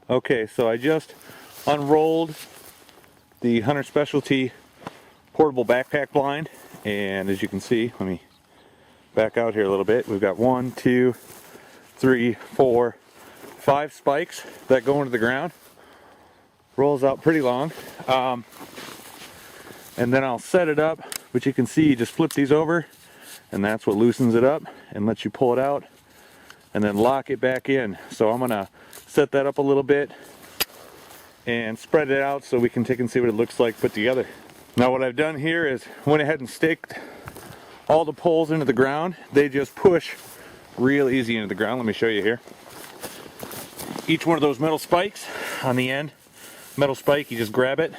Okay, so I just unrolled the Hunter Specialty portable backpack blind, and as you can see, let me back out here a little bit. We've got 1, 2, 3, 4, 5 spikes that go into the ground. Rolls out pretty long. And then I'll set it up, but you can see you just flip these over, and that's what loosens it up and lets you pull it out and then lock it back in. So I'm gonna set that up a little bit and spread it out so we can take and see what it looks like put together. Now what I've done here is went ahead and staked all the poles into the ground. They just push real easy into the ground. Let me show you here. Each one of those metal spikes on the end, metal spike, you just grab it,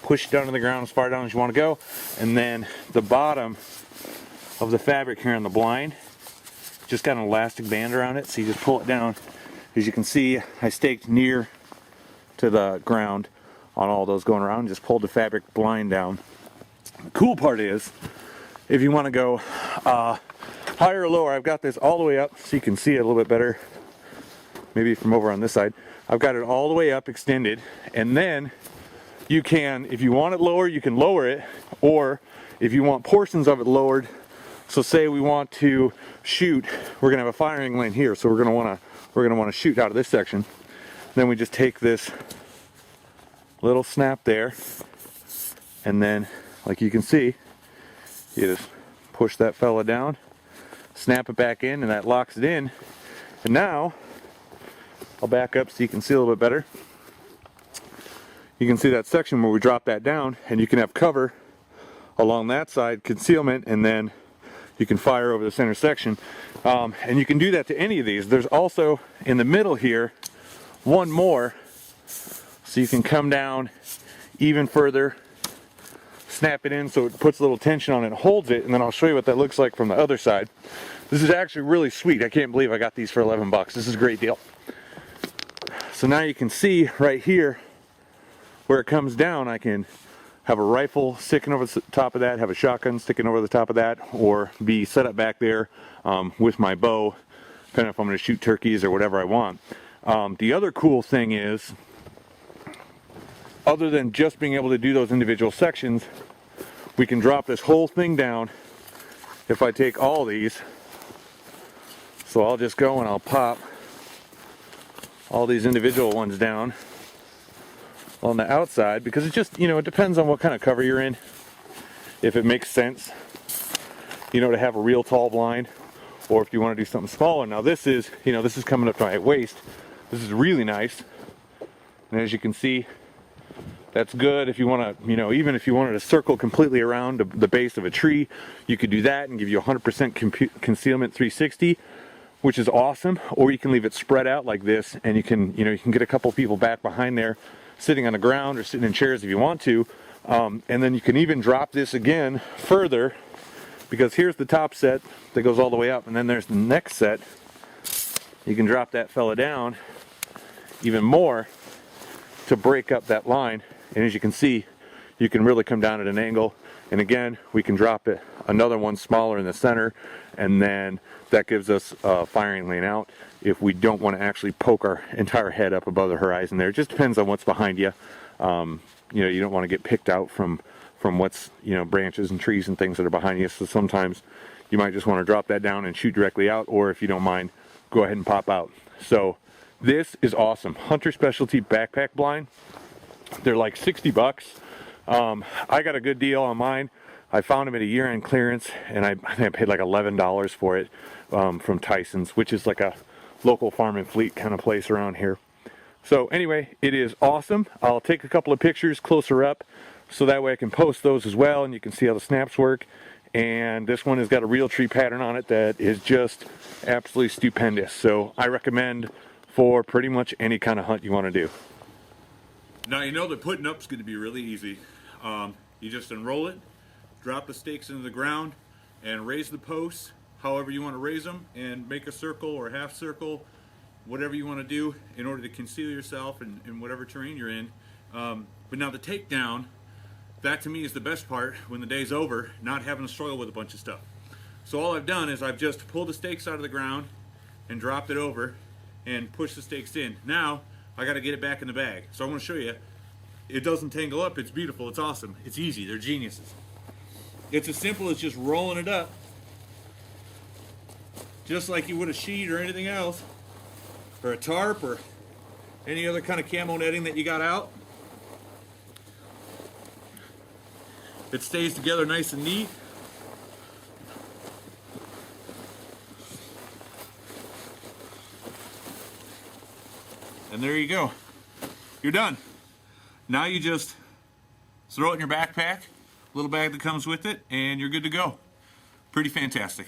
push it down to the ground as far down as you want to go, and then the bottom of the fabric here on the blind just got an elastic band around it, so you just pull it down. As you can see, I staked near to the ground on all those going around, just pulled the fabric blind down. The cool part is, if you want to go higher or lower, I've got this all the way up so you can see it a little bit better, maybe from over on this side. I've got it all the way up extended, and then you can, if you want it lower, you can lower it, or if you want portions of it lowered, so say we want to shoot, we're gonna have a firing lane here, so we're gonna wanna shoot out of this section. Then we just take this little snap there, and then, like you can see, you just push that fella down, snap it back in, and that locks it in. And now, I'll back up so you can see a little bit better. You can see that section where we drop that down, and you can have cover along that side, concealment, and then you can fire over the center section. And you can do that to any of these. There's also, in the middle here, one more, so you can come down even further, snap it in so it puts a little tension on it and holds it, and then I'll show you what that looks like from the other side. This is actually really sweet. I can't believe I got these for 11 bucks. This is a great deal. So now you can see right here where it comes down, I can have a rifle sticking over the top of that, have a shotgun sticking over the top of that, or be set up back there with my bow, depending if I'm going to shoot turkeys or whatever I want. The other cool thing is, other than just being able to do those individual sections, we can drop this whole thing down. If I take all these, so I'll just go and I'll pop all these individual ones down on the outside, because it just, it depends on what kind of cover you're in, if it makes sense, to have a real tall blind, or if you want to do something smaller. Now this is, this is coming up to my waist. This is really nice, and as you can see, that's good if you want to, even if you wanted to circle completely around the base of a tree, you could do that and give you 100% concealment 360, which is awesome. Or you can leave it spread out like this, and you can get a couple people back behind there, sitting on the ground or sitting in chairs if you want to. And then you can even drop this again further, because here's the top set that goes all the way up, and then there's the next set. You can drop that fella down even more to break up that line, and as you can see, you can really come down at an angle. And again, we can drop it another one smaller in the center, and then that gives us a firing lane out if we don't want to actually poke our entire head up above the horizon there. It just depends on what's behind you. You don't want to get picked out from what's, branches and trees and things that are behind you. So sometimes you might just want to drop that down and shoot directly out, or if you don't mind, go ahead and pop out. So this is awesome. Hunter Specialty backpack blind. They're like 60 bucks. I got a good deal on mine. I found them at a year-end clearance, and I think I paid like $11 for it from Tyson's, which is like a local farm and fleet kind of place around here. So anyway, it is awesome. I'll take a couple of pictures closer up, so that way I can post those as well, and you can see how the snaps work. And this one has got a real tree pattern on it that is just absolutely stupendous. So I recommend for pretty much any kind of hunt you want to do. Now that putting up is going to be really easy. You just unroll it, drop the stakes into the ground, and raise the posts however you want to raise them, and make a circle or a half circle, whatever you want to do in order to conceal yourself in whatever terrain you're in. But now the takedown, that to me is the best part when the day's over, not having to struggle with a bunch of stuff. So all I've done is I've just pulled the stakes out of the ground and dropped it over and pushed the stakes in. Now I got to get it back in the bag. So I'm going to show you. It doesn't tangle up. It's beautiful. It's awesome. It's easy. They're geniuses. It's as simple as just rolling it up, just like you would a sheet or anything else, or a tarp or any other kind of camo netting that you got out. It stays together nice and neat. And there you go. You're done. Now you just throw it in your backpack, little bag that comes with it, and you're good to go. Pretty fantastic.